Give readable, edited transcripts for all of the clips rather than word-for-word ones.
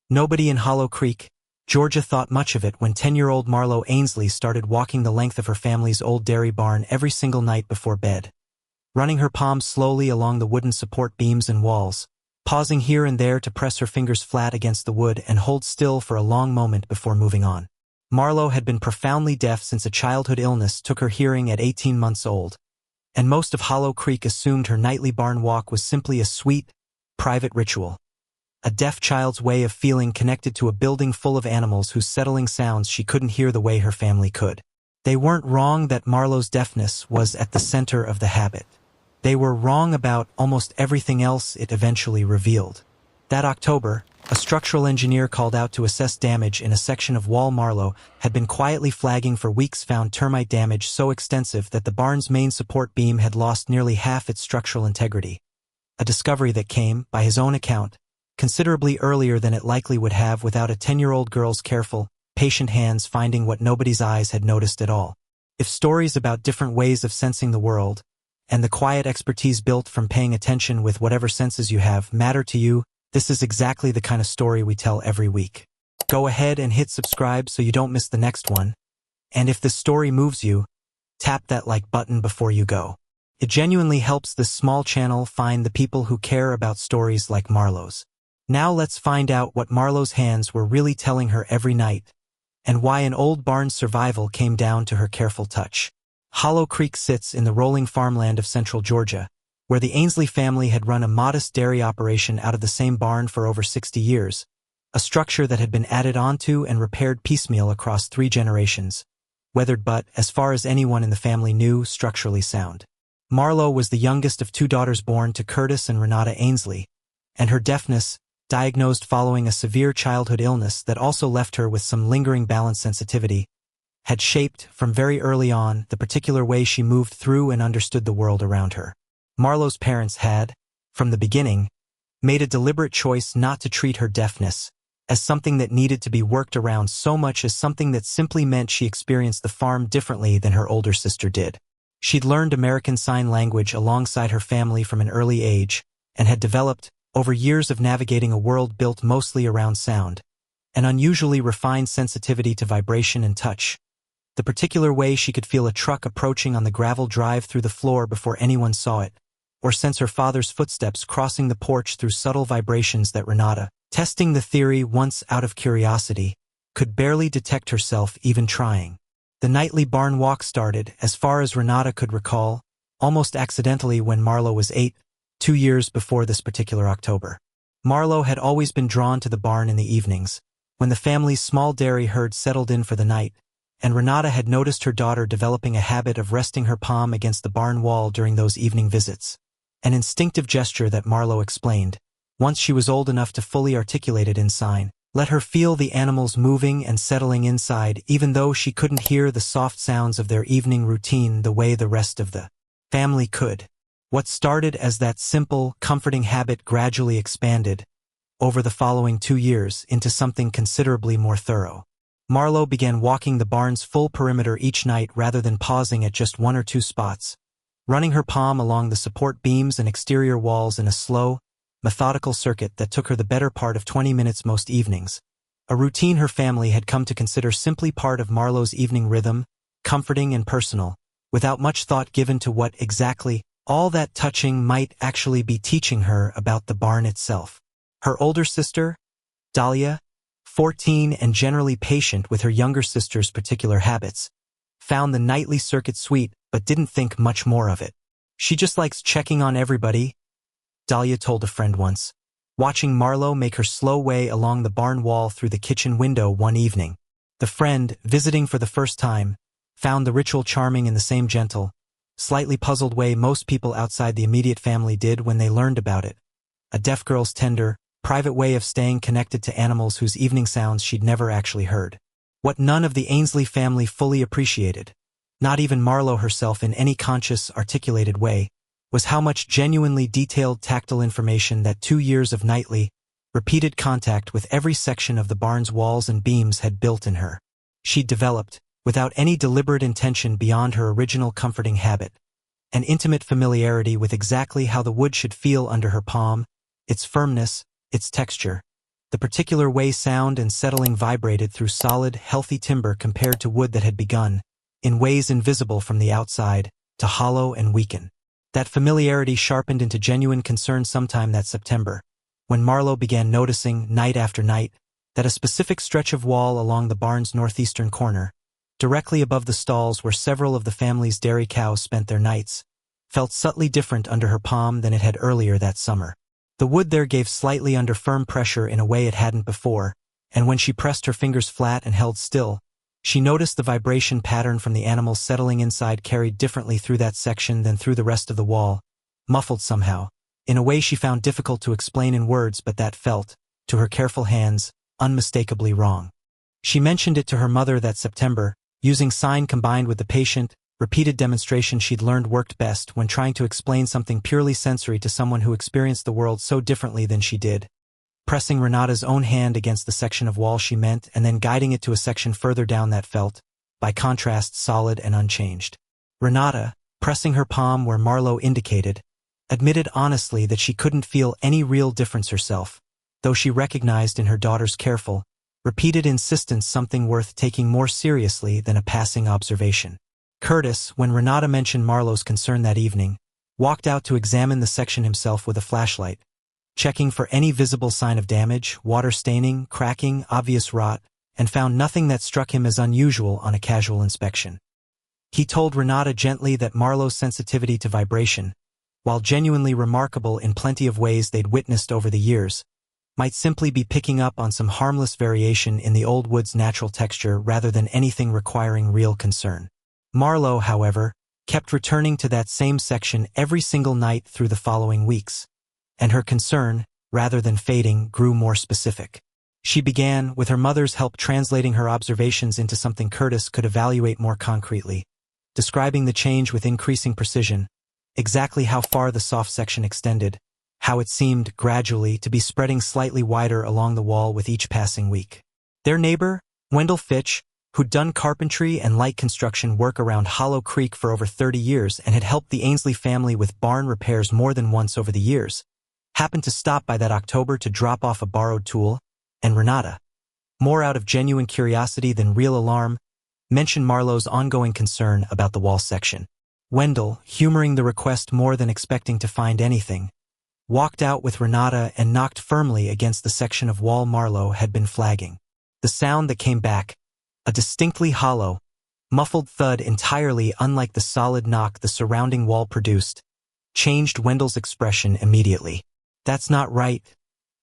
Nobody in Hollow Creek, Georgia thought much of it when 10-year-old Marlo Ainsley started walking the length of her family's old dairy barn every single night before bed, running her palms slowly along the wooden support beams and walls, pausing here and there to press her fingers flat against the wood and hold still for a long moment before moving on. Marlo had been profoundly deaf since a childhood illness took her hearing at 18 months old, and most of Hollow Creek assumed her nightly barn walk was simply a sweet, private ritual. A deaf child's way of feeling connected to a building full of animals whose settling sounds she couldn't hear the way her family could. They weren't wrong that Marlo's deafness was at the center of the habit. They were wrong about almost everything else it eventually revealed. That October, a structural engineer called out to assess damage in a section of wall Marlo had been quietly flagging for weeks found termite damage so extensive that the barn's main support beam had lost nearly half its structural integrity. A discovery that came, by his own account, considerably earlier than it likely would have without a 10-year-old girl's careful, patient hands finding what nobody's eyes had noticed at all. If stories about different ways of sensing the world, and the quiet expertise built from paying attention with whatever senses you have, matter to you, this is exactly the kind of story we tell every week. Go ahead and hit subscribe so you don't miss the next one. And if this story moves you, tap that like button before you go. It genuinely helps this small channel find the people who care about stories like Marlo's. Now let's find out what Marlo's hands were really telling her every night, and why an old barn's survival came down to her careful touch. Hollow Creek sits in the rolling farmland of central Georgia, where the Ainsley family had run a modest dairy operation out of the same barn for over 60 years, a structure that had been added onto and repaired piecemeal across 3 generations, weathered but, as far as anyone in the family knew, structurally sound. Marlo was the youngest of 2 daughters born to Curtis and Renata Ainsley, and her deafness, diagnosed following a severe childhood illness that also left her with some lingering balance sensitivity, had shaped, from very early on, the particular way she moved through and understood the world around her. Marlo's parents had, from the beginning, made a deliberate choice not to treat her deafness as something that needed to be worked around so much as something that simply meant she experienced the farm differently than her older sister did. She'd learned American Sign Language alongside her family from an early age and had developed, over years of navigating a world built mostly around sound, an unusually refined sensitivity to vibration and touch. The particular way she could feel a truck approaching on the gravel drive through the floor before anyone saw it, or sense her father's footsteps crossing the porch through subtle vibrations that Renata, testing the theory once out of curiosity, could barely detect herself even trying. The nightly barn walk started, as far as Renata could recall, almost accidentally when Marlo was 8, 2 years before this particular October. Marlo had always been drawn to the barn in the evenings, when the family's small dairy herd settled in for the night, and Renata had noticed her daughter developing a habit of resting her palm against the barn wall during those evening visits. An instinctive gesture that Marlo explained, once she was old enough to fully articulate it in sign, let her feel the animals moving and settling inside even though she couldn't hear the soft sounds of their evening routine the way the rest of the family could. What started as that simple, comforting habit gradually expanded, over the following 2 years, into something considerably more thorough. Marlo began walking the barn's full perimeter each night rather than pausing at just 1 or 2 spots, running her palm along the support beams and exterior walls in a slow, methodical circuit that took her the better part of 20 minutes most evenings, a routine her family had come to consider simply part of Marlo's evening rhythm, comforting and personal, without much thought given to what exactly all that touching might actually be teaching her about the barn itself. Her older sister, Dahlia, 14 and generally patient with her younger sister's particular habits, found the nightly circuit sweet but didn't think much more of it. "She just likes checking on everybody," Dahlia told a friend once, watching Marlo make her slow way along the barn wall through the kitchen window one evening. The friend, visiting for the first time, found the ritual charming in the same gentle, slightly puzzled way most people outside the immediate family did when they learned about it. A deaf girl's tender, private way of staying connected to animals whose evening sounds she'd never actually heard. What none of the Ainsley family fully appreciated, not even Marlo herself in any conscious, articulated way, was how much genuinely detailed tactile information that 2 years of nightly, repeated contact with every section of the barn's walls and beams had built in her. She'd developed, without any deliberate intention beyond her original comforting habit, an intimate familiarity with exactly how the wood should feel under her palm, its firmness, its texture, The particular way sound and settling vibrated through solid, healthy timber compared to wood that had begun, in ways invisible from the outside, to hollow and weaken. That familiarity sharpened into genuine concern sometime that September, when Marlowe began noticing, night after night, that a specific stretch of wall along the barn's northeastern corner, directly above the stalls where several of the family's dairy cows spent their nights, felt subtly different under her palm than it had earlier that summer. The wood there gave slightly under firm pressure in a way it hadn't before, and when she pressed her fingers flat and held still, she noticed the vibration pattern from the animals settling inside carried differently through that section than through the rest of the wall, muffled somehow, in a way she found difficult to explain in words but that felt, to her careful hands, unmistakably wrong. She mentioned it to her mother that September, using sign combined with the patient, repeated demonstration she'd learned worked best when trying to explain something purely sensory to someone who experienced the world so differently than she did. Pressing Renata's own hand against the section of wall she meant and then guiding it to a section further down that felt, by contrast, solid and unchanged. Renata, pressing her palm where Marlowe indicated, admitted honestly that she couldn't feel any real difference herself, though she recognized in her daughter's careful, repeated insistence something worth taking more seriously than a passing observation. Curtis, when Renata mentioned Marlowe's concern that evening, walked out to examine the section himself with a flashlight, checking for any visible sign of damage, water staining, cracking, obvious rot, and found nothing that struck him as unusual on a casual inspection. He told Renata gently that Marlowe's sensitivity to vibration, while genuinely remarkable in plenty of ways they'd witnessed over the years, might simply be picking up on some harmless variation in the old wood's natural texture rather than anything requiring real concern. Marlowe, however, kept returning to that same section every single night through the following weeks, and her concern, rather than fading, grew more specific. She began, with her mother's help, translating her observations into something Curtis could evaluate more concretely, describing the change with increasing precision, exactly how far the soft section extended, how it seemed, gradually, to be spreading slightly wider along the wall with each passing week. Their neighbor, Wendell Fitch, who'd done carpentry and light construction work around Hollow Creek for over 30 years and had helped the Ainsley family with barn repairs more than once over the years, happened to stop by that October to drop off a borrowed tool, and Renata, more out of genuine curiosity than real alarm, mentioned Marlowe's ongoing concern about the wall section. Wendell, humoring the request more than expecting to find anything, walked out with Renata and knocked firmly against the section of wall Marlowe had been flagging. The sound that came back, a distinctly hollow, muffled thud entirely unlike the solid knock the surrounding wall produced, changed Wendell's expression immediately. "That's not right,"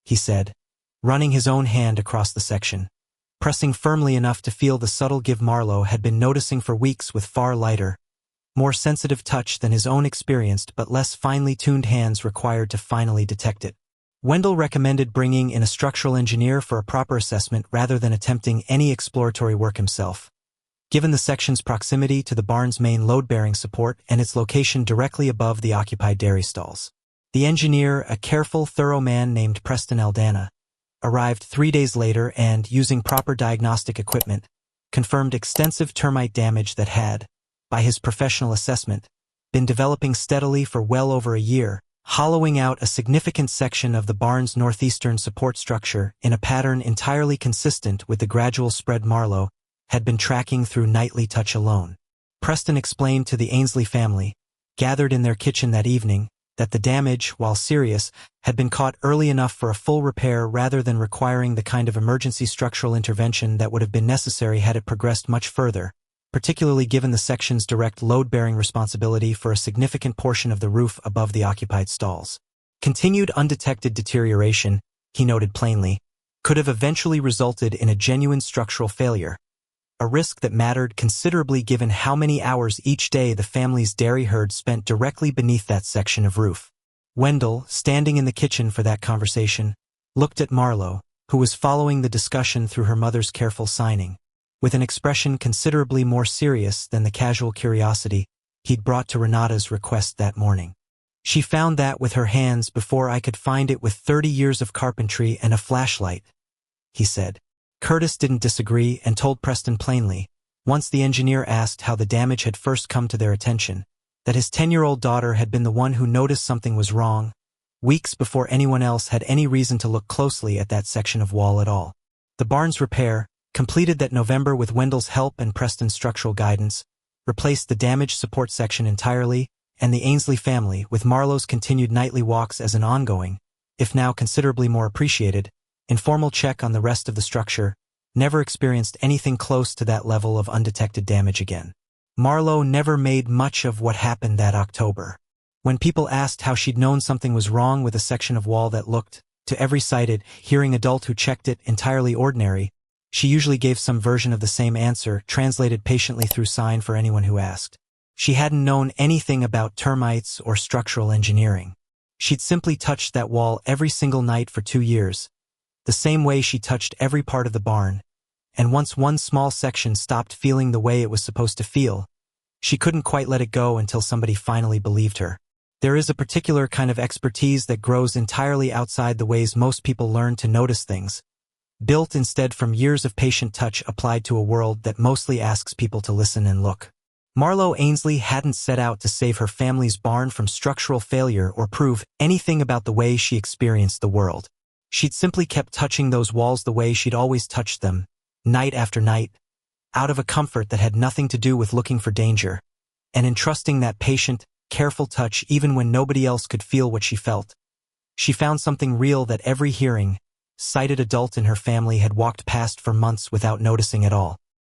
he said, running his own hand across the section, pressing firmly enough to feel the subtle give Marlowe had been noticing for weeks with far lighter, more sensitive touch than his own experienced but less finely tuned hands required to finally detect it. Wendell recommended bringing in a structural engineer for a proper assessment rather than attempting any exploratory work himself, given the section's proximity to the barn's main load-bearing support and its location directly above the occupied dairy stalls. The engineer, a careful, thorough man named Preston Aldana, arrived 3 days later and, using proper diagnostic equipment, confirmed extensive termite damage that had, by his professional assessment, been developing steadily for well over a year, hollowing out a significant section of the barn's northeastern support structure in a pattern entirely consistent with the gradual spread Marlowe had been tracking through nightly touch alone. Preston explained to the Ainsley family, gathered in their kitchen that evening, that the damage, while serious, had been caught early enough for a full repair rather than requiring the kind of emergency structural intervention that would have been necessary had it progressed much further, particularly given the section's direct load-bearing responsibility for a significant portion of the roof above the occupied stalls. Continued undetected deterioration, he noted plainly, could have eventually resulted in a genuine structural failure, a risk that mattered considerably given how many hours each day the family's dairy herd spent directly beneath that section of roof. Wendell, standing in the kitchen for that conversation, looked at Marlowe, who was following the discussion through her mother's careful signing, with an expression considerably more serious than the casual curiosity he'd brought to Renata's request that morning. "She found that with her hands before I could find it with 30 years of carpentry and a flashlight," he said. Curtis didn't disagree and told Preston plainly, once the engineer asked how the damage had first come to their attention, that his 10-year-old daughter had been the one who noticed something was wrong, weeks before anyone else had any reason to look closely at that section of wall at all. The barn's repair, completed that November with Wendell's help and Preston's structural guidance, replaced the damaged support section entirely, and the Ainsley family, with Marlowe's continued nightly walks as an ongoing, if now considerably more appreciated, informal check on the rest of the structure, never experienced anything close to that level of undetected damage again. Marlowe never made much of what happened that October. When people asked how she'd known something was wrong with a section of wall that looked, to every sighted, hearing adult who checked it, entirely ordinary, she usually gave some version of the same answer, translated patiently through sign for anyone who asked. She hadn't known anything about termites or structural engineering. She'd simply touched that wall every single night for 2 years, the same way she touched every part of the barn, and once one small section stopped feeling the way it was supposed to feel, she couldn't quite let it go until somebody finally believed her. There is a particular kind of expertise that grows entirely outside the ways most people learn to notice things, built instead from years of patient touch applied to a world that mostly asks people to listen and look. Marlowe Ainsley hadn't set out to save her family's barn from structural failure or prove anything about the way she experienced the world. She'd simply kept touching those walls the way she'd always touched them, night after night, out of a comfort that had nothing to do with looking for danger, and entrusting that patient, careful touch even when nobody else could feel what she felt. She found something real that every hearing, sighted adult in her family had walked past for months without noticing at all.